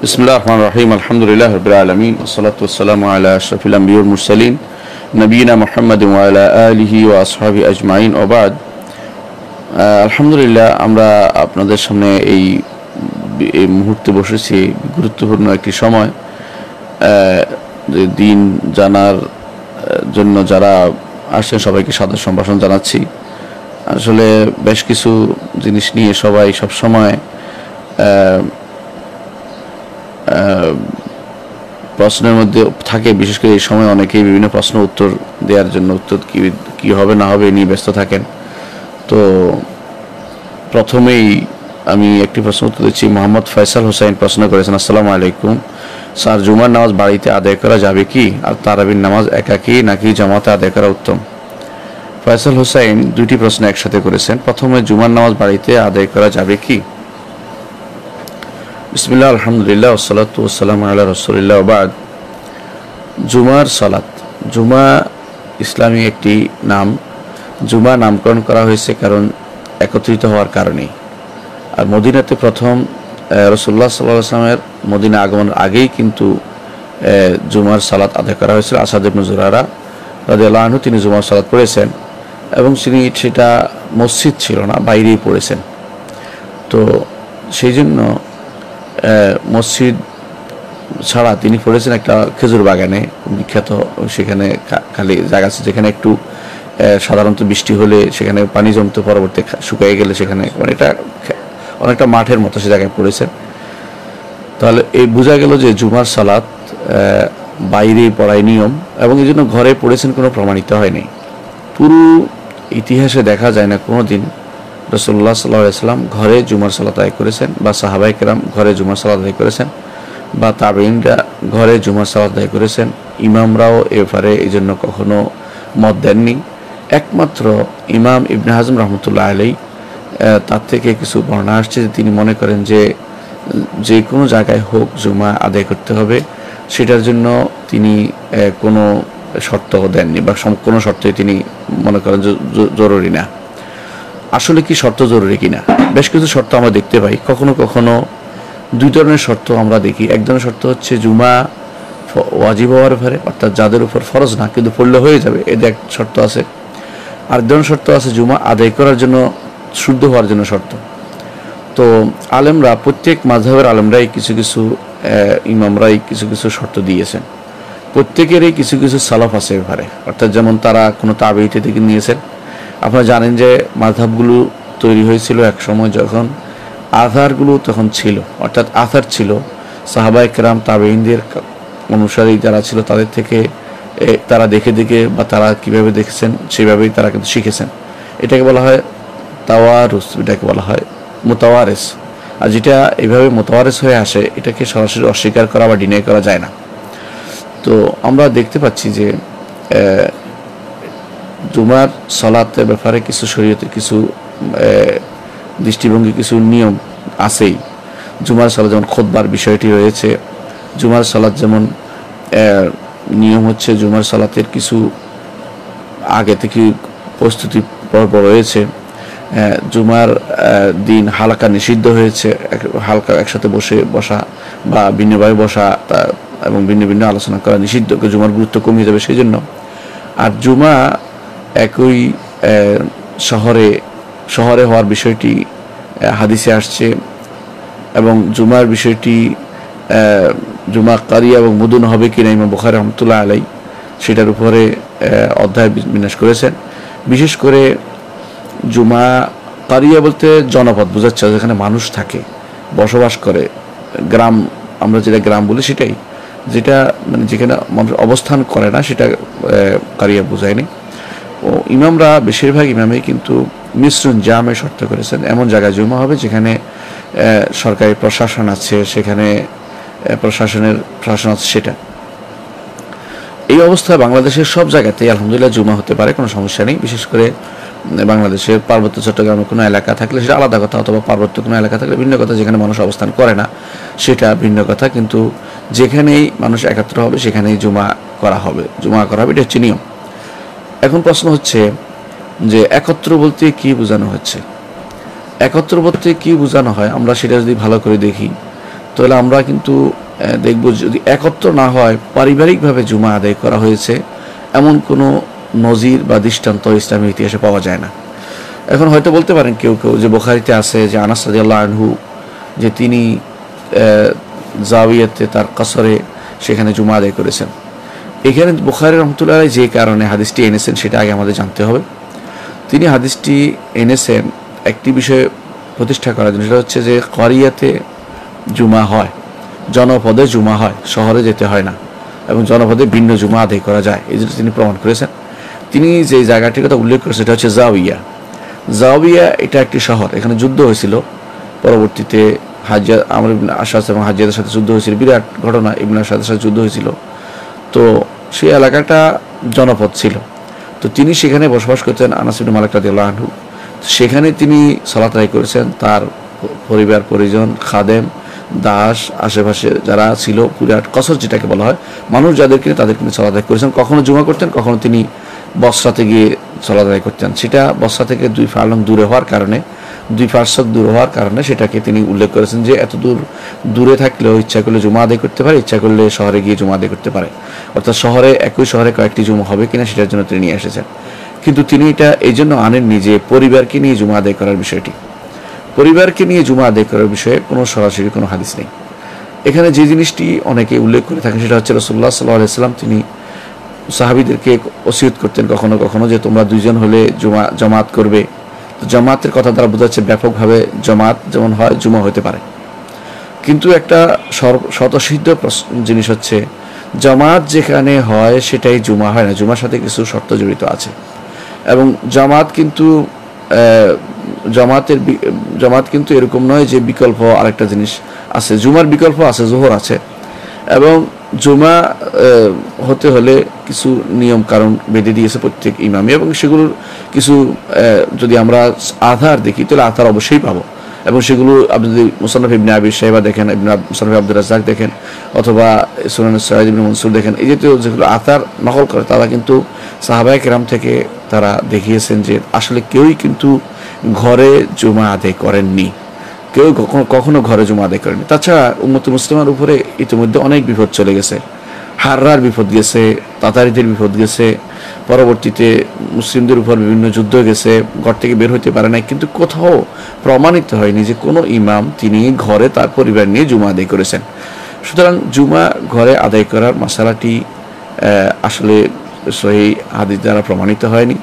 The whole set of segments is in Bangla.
बिस्मिल्लाहिर रहमानिर रहीम अल्हम्दुलिल्लाहि रब्बिल आलमीन वस्सलातु वस्सलामु अला अशरफिल अंबिया वल मुरसलीन नबीना मुहम्मद व अला आलिहि व আসহাবিহি আজমাইন ও বাদ। আলহামদুলিল্লাহ, আমরা আপনাদের সামনে এই মুহূর্তে বসেছি গুরুত্বপূর্ণ একটি সময়। দিন জানার জন্য যারা আসছেন সবাইকে সাদর সম্ভাষণ জানাচ্ছি। আসলে বেশ কিছু জিনিস নিয়ে সবাই সব সময় প্রশ্নের মধ্যে থাকে, বিশেষ করে এই সময় অনেকেই বিভিন্ন প্রশ্ন উত্তর দেওয়ার জন্য উত্তর কি হবে না হবে নিয়ে ব্যস্ত থাকেন। তো প্রথমেই আমি একটি প্রশ্ন উত্তর দিচ্ছি। মোহাম্মদ ফয়সাল হোসেন প্রশ্ন করেছেন, আসসালামু আলাইকুম স্যার, জুমার নামাজ বাড়িতে আদায় করা যাবে কি, আর তারাবির নামাজ একাকী নাকি জামাতে আদায় করা উত্তম? ফয়সাল হোসেন দুইটি প্রশ্ন একসাথে করেছেন। প্রথমে জুমার নামাজ বাড়িতে আদায় করা যাবে কি। বিসমিল্লাহ আলহামদুলিল্লাহ ওয়াসসালাতু ওয়াসসালামু আলা রাসূলিল্লাহ ওয়া বাদ। জুমার সালাত, জুমা ইসলামী একটি নাম। জুমা নামকরণ করা হয়েছে কারণ একত্রিত হওয়ার কারণে। আর মদিনাতে প্রথম রাসূলুল্লাহ সাল্লাল্লাহু আলাইহি ওয়াসাল্লামের মদিনা আগমনের আগেই কিন্তু জুমার সালাত আদায় করা হয়েছিল। আসাদ ইবনে জুরারা রাদিয়াল্লাহু আনহু তিনি জুমার সালাত পড়েছেন এবং তিনি সেটা মসজিদ ছিল না, বাইরেই পড়েছেন। তো সেই জন্য মসজিদ ছাড়া তিনি পড়েছেন একটা খেজুর বাগানে, বিখ্যাত। সেখানে খালি জায়গা আছে যেখানে একটু সাধারণত বৃষ্টি হলে সেখানে পানি জমতে পরবর্তী শুকিয়ে গেলে সেখানে এটা অনেকটা মাঠের মতো সে জায়গায় পড়েছেন। তাহলে এই বোঝা গেল যে জুমার সালাত বাইরে পড়াই নিয়ম, এবং এই জন্য ঘরে পড়েছেন কোনো প্রমাণিত হয়নি। পুরো ইতিহাসে দেখা যায় না কোনো দিন রাসূলুল্লাহ সাল্লাল্লাহু আলাইহি ওয়াসাল্লাম ঘরে জুমার সালাত আদায় করেছেন, বা সাহাবায়ে কেরাম ঘরে জুমার সালাত আদায় করেছেন, বা তাবেঈনরা ঘরে জুমার সালাত আদায় করেছেন। ইমামরাও এ ব্যাপারে এই জন্য কখনো মত দেননি। একমাত্র ইমাম ইবনে হাজম রাহমাতুল্লাহ আলাইহি তার থেকে কিছু বর্ণনা আসছে যে তিনি মনে করেন যে কোনো জায়গায় হোক জুমা আদায় করতে হবে, সেটার জন্য তিনি কোনো শর্ত দেননি, বা কোনো শর্তই তিনি মনে করেন জরুরি না। আসলে কি শর্ত জরুরি কিনা, বেশ কিছু শর্ত আমরা দেখতে পাই। কখনো কখনো দুই ধরনের শর্ত আমরা দেখি। এক ধরনের শর্ত হচ্ছে জুমা ওয়াজিব হওয়ার ব্যাপারে, অর্থাৎ যাদের উপর ফরজ না কিন্তু পড়লে হয়ে যাবে, এদের এক শর্ত আছে। আর ধরনের শর্ত আছে জুমা আদায় করার জন্য, শুদ্ধ হওয়ার জন্য শর্ত। তো আলেমরা, প্রত্যেক মাযহাবের আলেমরাই কিছু কিছু ইমামরাই কিছু কিছু শর্ত দিয়েছেন। প্রত্যেকেরই কিছু কিছু সালাফ আছে ব্যাপারে, অর্থাৎ যেমন তারা কোনো তাবেঈতে থেকে নিয়েছেন। আপনারা জানেন যে মাযহাবগুলো তৈরি হয়েছিল এক সময় যখন আযারগুলো তখন ছিল, অর্থাৎ আযার ছিল সাহাবায়ে কেরাম তাবেঈনদের অনুসারী যারা ছিল তাদের থেকে তারা দেখে দেখে বা তারা কিভাবে দেখেছেন সেভাবেই তারা কিন্তু শিখেছেন। এটাকে বলা হয় তাওয়ারুস, এটাকে বলা হয় মুতাওয়ারিস। আর যেটা এইভাবে মুতাওয়ারিস হয়ে আসে এটাকে সরাসরি অস্বীকার করা বা ডিনাই করা যায় না। তো আমরা দেখতে পাচ্ছি যে জুমার সালাতের ব্যাপারে কিছু শরীয়তে কিছু দৃষ্টিভঙ্গি, কিছু নিয়ম আছেই। জুমার সালাত যেমন খুতবার বিষয়টি রয়েছে, জুমার সালাত যেমন নিয়ম হচ্ছে জুমার সালাতের কিছু আগে থেকে প্রস্তুতি পর্ব রয়েছে। জুমার দিন হালকা নিষিদ্ধ হয়েছে, হালকা একসাথে বসা বা ভিন্নভাবে বসা এবং ভিন্ন ভিন্ন আলোচনা করা নিষিদ্ধ, জুমার গুরুত্ব কমিয়ে যাবে সেই জন্য। আর জুমা একই শহরে হওয়ার বিষয়টি হাদিসে আসছে, এবং জুমার বিষয়টি জুমা কারিয়া এবং মুদুন হবে কিনা ইমাম বুখারী রাহমাতুল্লাহ আলাইহি সেটার উপরে অধ্যায় বিন্যাস করেছেন। বিশেষ করে জুমা কারিয়া বলতে জনপদ বোঝাচ্ছে, যেখানে মানুষ থাকে, বসবাস করে, গ্রাম, আমরা যেটা গ্রাম বলি সেটাই, যেটা মানে যেখানে মানুষ অবস্থান করে না সেটা কারিয়া বোঝায়নি। ও ইমামরা বেশিরভাগ ইমামই কিন্তু মিশ্রণ জামে শর্ত করেছেন, এমন জায়গায় জুমা হবে যেখানে সরকারি প্রশাসন আছে, সেখানে প্রশাসন আছে সেটা। এই অবস্থায় বাংলাদেশের সব জায়গাতেই আলহামদুলিল্লাহ জুমা হতে পারে, কোনো সমস্যা নেই। বিশেষ করে বাংলাদেশের পার্বত্য চট্টগ্রামের কোনো এলাকা থাকলে সেটা আলাদা কথা, অথবা পার্বত্য কোনো এলাকা থাকলে ভিন্ন কথা, যেখানে মানুষ অবস্থান করে না সেটা ভিন্ন কথা। কিন্তু যেখানেই মানুষ একাত্র হবে সেখানেই জুমা করা হবে, এটা হচ্ছে নিয়ম। এখন প্রশ্ন হচ্ছে যে একত্র বলতে কি বোঝানো হচ্ছে। একত্র বলতে কি বোঝানো হয় আমরা সেটা যদি ভালো করে দেখি, তো তাহলে আমরা কিন্তু দেখব যদি একত্র না হয় পারিবারিকভাবে জুমা আদায় করা হয়েছে এমন কোনো নজির বা দৃষ্টান্ত ইসলামী ইতিহাসে পাওয়া যায় না। এখন হয়তো বলতে পারেন কেউ কেউ যে বুখারীতে আছে যে আনাস রাদিয়াল্লাহু আনহু যে তিনি জাওয়াইয়াতে তার কসরে সেখানে জুমা আদায় করেছেন। এখানে বুখারী রাহমাতুল্লাহ আলাইহি যে কারণে হাদিসটি এনেছেন সেটা আগে আমাদের জানতে হবে। তিনি হাদিসটি এনেছেন একটি বিষয় প্রতিষ্ঠা করার জন্য, সেটা হচ্ছে যে করিয়াতে জুমা হয়, জনপদে জুমা হয়, শহরে যেতে হয় না, এবং জনপদে ভিন্ন জুমা আদায় করা যায়, এই জন্য তিনি প্রমাণ করেছেন। তিনি যে জায়গাটির কথা উল্লেখ করেছেন সেটা হচ্ছে জাওয়াইয়া। জাওয়াইয়া এটা একটি শহর, এখানে যুদ্ধ হয়েছিল, পরবর্তীতে আমর ইবনে আশআস এবং হাজ্জাজের সাথে যুদ্ধ হয়েছিল, বিরাট ঘটনা, ইবনে আশআসের সাথে যুদ্ধ হয়েছিল। তো সেই এলাকাটা জনপদ ছিল, তো তিনি সেখানে বসবাস করতেন আনাস ইবনে মালিক রাদিয়াল্লাহু আনহু। সেখানে তিনি সালাত আদায় করেছেন, তার পরিবার পরিজন, খাদেম, দাস, আশেপাশে যারা ছিল, বিরাট কসর যেটাকে বলা হয়, মানুষ যাদেরকে তাদেরকে তিনি সালাত আদায় করেছেন। কখনো জুমা করতেন, কখনো তিনি বসরাতে গিয়ে সালাত আদায় করতেন। সেটা বসরা থেকে 2 ফারলং দূরে হওয়ার কারণে, 2 ফারসক দূরে হওয়ার কারণে সেটাকে তিনি উল্লেখ করেছেন যে এত দূরে থাকলেও ইচ্ছা করলে জুমা আদায় করতে পারে, ইচ্ছা করলে শহরে গিয়ে জুমা আদায় করতে পারে। অর্থাৎ একই শহরে কয়েকটি জুমা হবে কিনা সেটার জন্য তিনি নিয়ে এসেছেন। কিন্তু তিনি এটা এই জন্য আনেননি যে পরিবারকে নিয়ে জুমা আদায় করার বিষয়টি। পরিবারকে নিয়ে জুমা আদায় করার বিষয়ে কোনো সরাসরি কোনো হাদিস নেই। এখানে যে জিনিসটি অনেকে উল্লেখ করে থাকেন সেটা হচ্ছে রাসূলুল্লাহ সাল্লাল্লাহু আলাইহি ওয়াসাল্লাম তিনি সাহাবীদেরকে ওসিয়ত করতেন কখনো কখনো যে তোমরা 2 জন হলে জামাত করবে। তো জামাতের কথা দ্বারা বোঝা যাচ্ছে ব্যাপকভাবে জামাত যেমন হয় জুমা হতে পারে, কিন্তু একটা স্বতঃসিদ্ধ জিনিস হচ্ছে জামাত যেখানে হয় সেটাই জুমা হয় না, জুমার সাথে কিছু শর্ত জড়িত আছে। এবং জামাত কিন্তু এরকম নয় যে বিকল্প আরেকটা জিনিস আছে, জুমার বিকল্প আছে, জোহর আছে। এবং জুমা হতে হলে কিছু নিয়ম কারণ বেঁধে দিয়েছে প্রত্যেক ইমামে, এবং সেগুলোর কিছু যদি আমরা আধার দেখি তাহলে আধার অবশ্যই পাবো। এবং সেগুলো আপনি যদি মুসান্নাফ ইবনে আবি শাইবা দেখেন, মুসান্নাফ আব্দুর রাজ্জাক দেখেন, অথবা সুনান সাঈদ ইবনে মনসুর দেখেন, এই জাতীয় যেগুলো আথার নকল করে তারা কিন্তু সাহাবায়ে কেরাম থেকে তারা দেখিয়েছেন যে আসলে কেউই কিন্তু ঘরে জুমা আদায় করেননি, কেউ কখনো ঘরে জুমা আদায় করেনি। তাছাড়া উম্মতে মুসলিমার উপরে ইতিমধ্যে অনেক বিপদ চলে গেছে, হাররার বিপদ গেছে, তাতারিদের বিপদ গেছে, পরবর্তীতে মুসলিমদের উপর বিভিন্ন যুদ্ধ গেছে, ঘর থেকে বের হতে পারে না, কিন্তু কোথাও প্রমাণিত হয়নি যে কোনো ইমাম তিনি ঘরে তার পরিবার নিয়ে জুমা আদায় করেছেন। সুতরাং জুমা ঘরে আদায় করার মশালাটি আসলে সহিহ হাদিস দ্বারা প্রমাণিত হয়নি,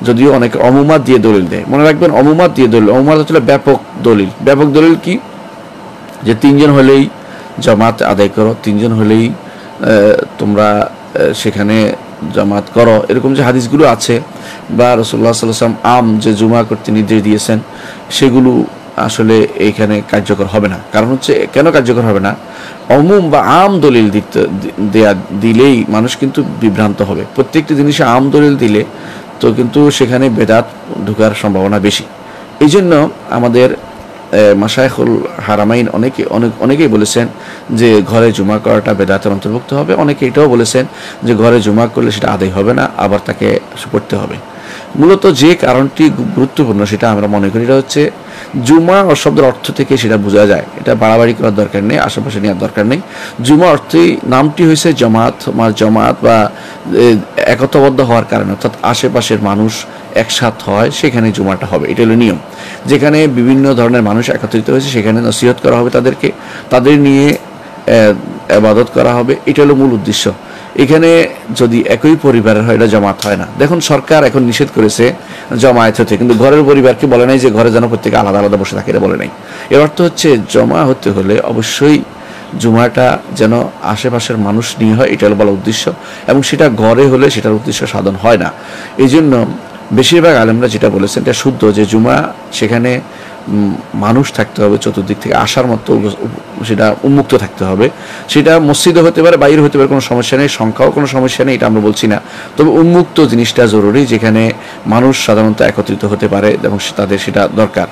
যদিও অনেকে অমুমাত দিয়ে দলিল দেয়। মনে রাখবেন অমুমাত দিয়ে দলিল, অমুমাত হচ্ছে ব্যাপক দলিল। ব্যাপক দলিল কি? যে 3 জন হলেই জামাত আদায় করো, 3 জন হলেই তোমরা সেখানে জামাত করো, এরকম যে হাদিসগুলো আছে, বা রাসূলুল্লাহ সাল্লাল্লাহু আলাইহি ওয়াসাল্লাম আম যে জুমা করতে নির্দেশ দিয়েছেন সেগুলো আসলে এইখানে কার্যকর হবে না। কারণ হচ্ছে কেন কার্যকর হবে না? অমুম বা আম দলিল দিলেই মানুষ কিন্তু বিভ্রান্ত হবে। প্রত্যেকটি জিনিসে আম দলিল দিলে তো কিন্তু সেখানে বেদাত ঢোকার সম্ভাবনা বেশি। এই জন্য আমাদের মাশায়েখুল হারামাইন অনেকেই বলেছেন যে ঘরে জুমা করাটা বেদাতের অন্তর্ভুক্ত হবে। অনেকে এটাও বলেছেন যে ঘরে জুমা করলে সেটা আদায় হবে না, আবার তাকে পড়তে হবে। মূলত যে কারণটি গুরুত্বপূর্ণ সেটা আমরা মনে করি, এটা হচ্ছে জুমা শব্দের অর্থ থেকে সেটা বোঝা যায়, এটা বাড়াবাড়ি করার দরকার নেই, আশেপাশে নেওয়ার দরকার নেই। জুমা অর্থেই নামটি হয়েছে জামাত বা একতাবদ্ধ হওয়ার কারণে, অর্থাৎ আশেপাশের মানুষ একসাথ হয় সেখানে জুমাটা হবে, এটা হলো নিয়ম। যেখানে বিভিন্ন ধরনের মানুষ একত্রিত হয়েছে সেখানে নসিহত করা হবে তাদেরকে, তাদের নিয়ে ইবাদত করা হবে, এটা হলো মূল উদ্দেশ্য। এখানে যদি একই পরিবারের হয় এটা জামাত হয় না। দেখুন সরকার এখন নিষেধ করেছে জামায়াত হতে, কিন্তু ঘরের পরিবারকে বলে নাই যে ঘরে যেন প্রত্যেকে আলাদা আলাদা বসে থাকে, এটা বলে নাই। এর অর্থ হচ্ছে জমা হতে হলে অবশ্যই জুমাটা যেন আশেপাশের মানুষ নিয়ে হয়, এটা হলো বলা উদ্দেশ্য। এবং সেটা ঘরে হলে সেটার উদ্দেশ্য সাধন হয় না। এই জন্য বেশিরভাগ আলেমরা যেটা বলেছেন এটা শুদ্ধ, যে জুমা সেখানে মানুষ থাকতে হবে, চতুর্দিক থেকে আসার মতো সেটা উন্মুক্ত থাকতে হবে। সেটা মসজিদে হতে পারে, বাইরে হতে পারে, কোনো সমস্যা নেই, সংখ্যাও কোনো সমস্যা নেই, এটা আমরা বলছি না। তবে উন্মুক্ত জিনিসটা জরুরি, যেখানে মানুষ সাধারণত একত্রিত হতে পারে এবং তাদের সেটা দরকার।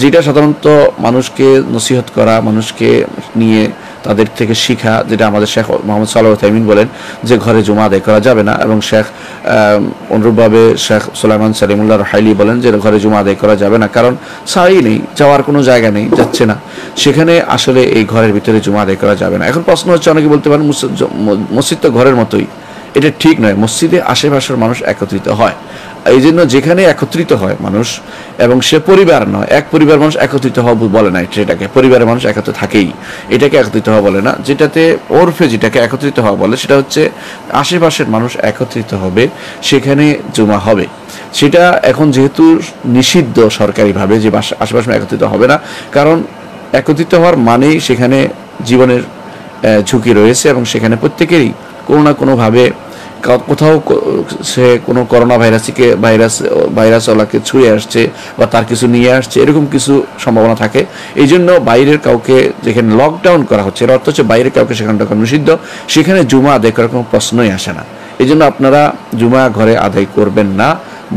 যেটা সাধারণত মানুষকে নসিহত করা, মানুষকে নিয়ে তাদের থেকে শিখা, যেটা আমাদের শেখ মোহাম্মদ সাল্লাহ তাইমিন বলেন যে ঘরে জুমা আদায় করা যাবে না, এবং শেখ অনুরূপভাবে শেখ সুলাইমান সালিমুল্লাহ রাহাইলি বলেন যে ঘরে জুমা আদায় করা যাবে না, কারণ সাই নেই, যাওয়ার কোনো জায়গা নেই, যাচ্ছে না, সেখানে আসলে এই ঘরের ভিতরে জুমা আদায় করা যাবে না। এখন প্রশ্ন হচ্ছে, অনেকে বলতে পারেন মসজিদ তো ঘরের মতোই, এটা ঠিক নয়। মসজিদে আশেপাশের মানুষ একত্রিত হয়, এই জন্য যেখানে একত্রিত হয় মানুষ, এবং সে পরিবার নয়, এক পরিবার মানুষ একত্রিত হওয়া বলে না, সেটাকে পরিবারের মানুষ একত্র থাকেই, এটাকে একত্রিত হওয়া বলে না। যেটাতে ওরফে যেটাকে একত্রিত হওয়া বলে, সেটা হচ্ছে আশেপাশের মানুষ একত্রিত হবে, সেখানে জুমা হবে। সেটা এখন যেহেতু নিষিদ্ধ সরকারিভাবে যে আশেপাশে একত্রিত হবে না, কারণ একত্রিত হওয়ার মানেই সেখানে জীবনের ঝুঁকি রয়েছে, এবং সেখানে প্রত্যেকেরই কোনো না কোনোভাবে কোথাও সে কোনো করোনা ভাইরাসওয়ালাকে ছুঁয়ে আসছে বা তার কিছু নিয়ে আসছে, এরকম কিছু সম্ভাবনা থাকে। এই জন্য বাইরের কাউকে যেখানে লকডাউন করা হচ্ছে, এর অর্থ হচ্ছে বাইরের কাউকে সেখানে নিষিদ্ধ, সেখানে জুমা আদায় করার কোনো প্রশ্নই আসে না। এই জন্য আপনারা জুমা ঘরে আদায় করবেন না,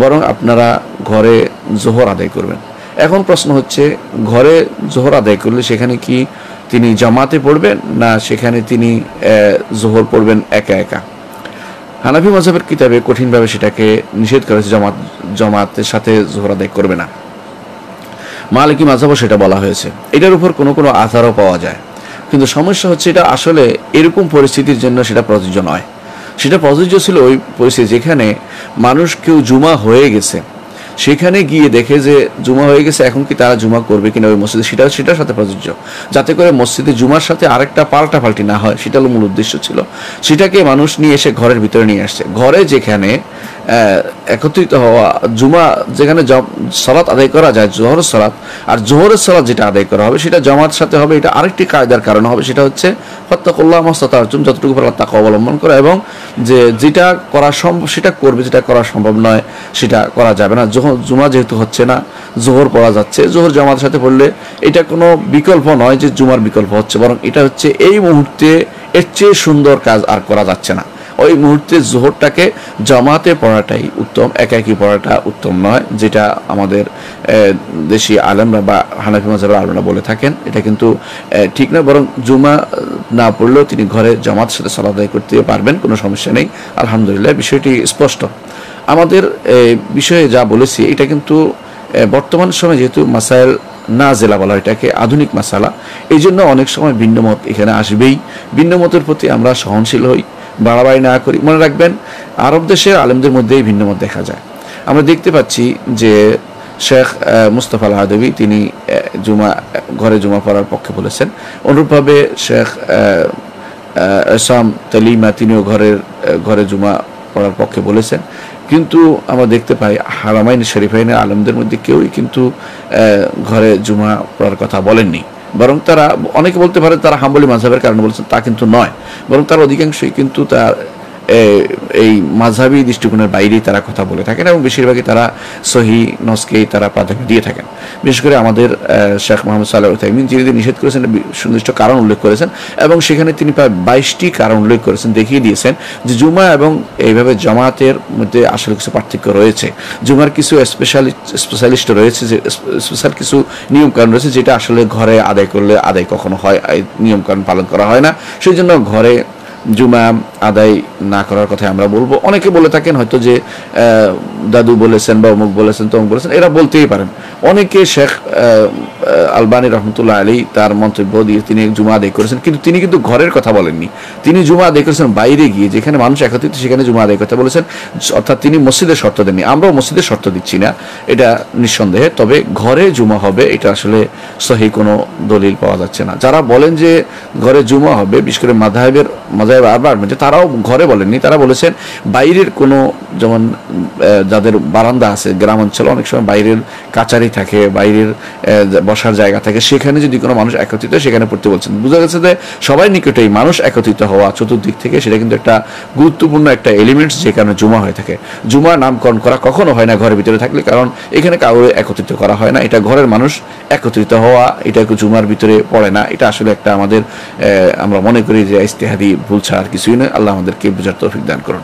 বরং আপনারা ঘরে জোহর আদায় করবেন। এখন প্রশ্ন হচ্ছে, ঘরে জোহর আদায় করলে সেখানে কি তিনি জামাতে পড়বেন, না সেখানে তিনি জোহর পড়বেন একা একা? হানাফি মাযহাবের কিতাবে কঠিনভাবে সেটাকে নিষেধ করেছে, জামাতের সাথে জোহর আদায় করবে না। মালিকি মাযহাবও সেটা বলা হয়েছে, এটার উপর কোনো কোনো আথারও পাওয়া যায়। কিন্তু সমস্যা হচ্ছে, এটা আসলে এরকম পরিস্থিতির জন্য সেটা প্রযোজ্য নয়। সেটা প্রযোজ্য ছিল ওই পরিস্থিতি যেখানে মানুষ কেউ জুমা হয়ে গেছে, সেখানে গিয়ে দেখে যে জুমা হয়ে গেছে, এখন কি তারা জুমা করবে কিনা ওই মসজিদে, সেটার সাথে প্রযোজ্য, যাতে করে মসজিদে জুমার সাথে আরেকটা পাল্টাপাল্টি না হয়, সেটা হলো মূল উদ্দেশ্য ছিল। সেটাকে মানুষ নিয়ে এসে ঘরের ভিতরে নিয়ে আসছে। ঘরে যেখানে একত্রিত হওয়া, জুমা যেখানে সালাত আদায় করা যায়, জোহরের সালাত, আর জোহরের সালাত যেটা আদায় করা হবে সেটা জামাতের সাথে হবে। এটা আরেকটি কায়দার কারণে হবে, সেটা হচ্ছে ফাত্তাকুল্লাহ মাস্তাতা'তুম, যতটুকু পারে তাকওয়া অবলম্বন করা, এবং যেটা করা সম্ভব সেটা করবে, যেটা করা সম্ভব নয় সেটা করা যাবে না। জুমা যেহেতু হচ্ছে না, জোহর পড়া যাচ্ছে, জোহর জামাতের সাথে পড়লে এটা কোনো বিকল্প নয় যে জুমার বিকল্প হচ্ছে, বরং এটা হচ্ছে এই মুহূর্তে এর চেয়ে সুন্দর কাজ আর করা যাচ্ছে না। ওই মুহূর্তে জোহরটাকে জামাতে পড়াটাই উত্তম, একাকি পড়াটা উত্তম নয়, যেটা আমাদের দেশি আলেমরা বা হানাফি মাযহাবের আলেমরা বলে থাকেন। এটা কিন্তু ঠিক না, বরং জুমা না পড়লেও তিনি ঘরে জামাতের সাথে সালাত আদায় করতে পারবেন, কোনো সমস্যা নেই। আলহামদুলিল্লাহ, বিষয়টি স্পষ্ট। আমাদের বিষয়ে যা বলেছি, এটা কিন্তু বর্তমান সময়ে যেহেতু মাসাইল নাজেলা বলা হয়, এটাকে আধুনিক মাসালা, এই জন্য অনেক সময় ভিন্নমত এখানে আসবেই। ভিন্নমতের প্রতি আমরা সহনশীল হই, বাড়াবাড়ি না করি। মনে রাখবেন, আরব দেশের আলেমদের মধ্যেই ভিন্নমত দেখা যায়। আমরা দেখতে পাচ্ছি যে শেখ মুস্তাফা আল হাদবি তিনি ঘরে জুমা পড়ার পক্ষে বলেছেন, অনুরূপভাবে শেখ এসাম তালিমা তিনিও ঘরে জুমা পড়ার পক্ষে বলেছেন। কিন্তু আমরা দেখতে পাই হারামাইন শরীফাইনের আলেমদের মধ্যে কেউই কিন্তু ঘরে জুমা পড়ার কথা বলেননি, বরং তারা, অনেকে বলতে পারে তারা হাম্বলি মাযহাবের কারণে বলেছেন, তা কিন্তু নয়, বরং তার অধিকাংশই কিন্তু তার এই মাযহাবী দৃষ্টিকোণের বাইরেই তারা কথা বলে থাকেন, এবং বেশিরভাগই তারা সহি নসকেই তারা প্রাধান্য দিয়ে থাকেন। বিশেষ করে আমাদের শেখ মোহাম্মদ সাল্লাল্লাহু আলাইহি ওয়াসাল্লাম যিনি নিষেধ করেছেন, সুনির্দিষ্ট কারণ উল্লেখ করেছেন, এবং সেখানে তিনি প্রায় 22টি কারণ উল্লেখ করেছেন, দেখিয়ে দিয়েছেন যে জুমা এবং এইভাবে জামাতের মধ্যে আসলে কিছু পার্থক্য রয়েছে। জুমার কিছু স্পেশালিস্ট রয়েছে, যে স্পেশাল কিছু নিয়মকানুন রয়েছে, যেটা আসলে ঘরে আদায় করলে আদায় কখনো হয়, নিয়মকানুন পালন করা হয় না। সেই জন্য ঘরে জুমা আদায় না করার কথা আমরা বলবো। অনেকে বলে থাকেন হয়তো যে দাদু বলেছেন বা অমুক বলেছেন তমুক বলেছেন, এরা বলতেই পারেন। অনেকে শেখ আলবানী রহমতুল্লাহ আলী তার মন্তব্য দিয়ে তিনি জুমা আদায় করেছেন, কিন্তু তিনি কিন্তু ঘরের কথা বলেননি। তিনি জুমা আদায় করেছেন বাইরে গিয়ে, যেখানে মানুষ একত্রিত সেখানে জুমা আদায় করতে বলেছেন, অর্থাৎ তিনি মসজিদের শর্ত দেননি। আমরাও মসজিদের শর্ত দিচ্ছি না, এটা নিঃসন্দেহে, তবে ঘরে জুমা হবে এটা আসলে সহি কোনো দলিল পাওয়া যাচ্ছে না। যারা বলেন যে ঘরে জুমা হবে, বিশেষ করে মাযহাব আরবার মধ্যে, তারাও ঘরে বলেননি, তারা বলেছেন বাইরের কোনো, যেমন যাদের বারান্দা আছে গ্রাম অঞ্চলে, অনেক সময় বাইরের কাচারি থাকে, বাইরের বসার জায়গা থাকে, সেখানে যদি কোনো মানুষ একত্রিত সেখানে পড়তে বলছেন। বোঝা গেছে যে সবাই নিকটেই মানুষ একত্রিত হওয়া চতুর্দিক থেকে, সেটা কিন্তু একটা গুরুত্বপূর্ণ একটা এলিমেন্টস, যে কারণে জুমা হয়ে থাকে। জুমা নামকরণ করা কখনো হয় না ঘরের ভিতরে থাকলে, কারণ এখানে কাউকে একত্রিত করা হয় না, এটা ঘরের মানুষ একত্রিত হওয়া, এটা জুমার ভিতরে পড়ে না। এটা আসলে একটা আমাদের আমরা মনে করি যে ইজতিহাদি ভুল ছাড়া আর কিছুই নয়। আল্লাহ আমাদেরকে বোঝার তৌফিক দান করুন।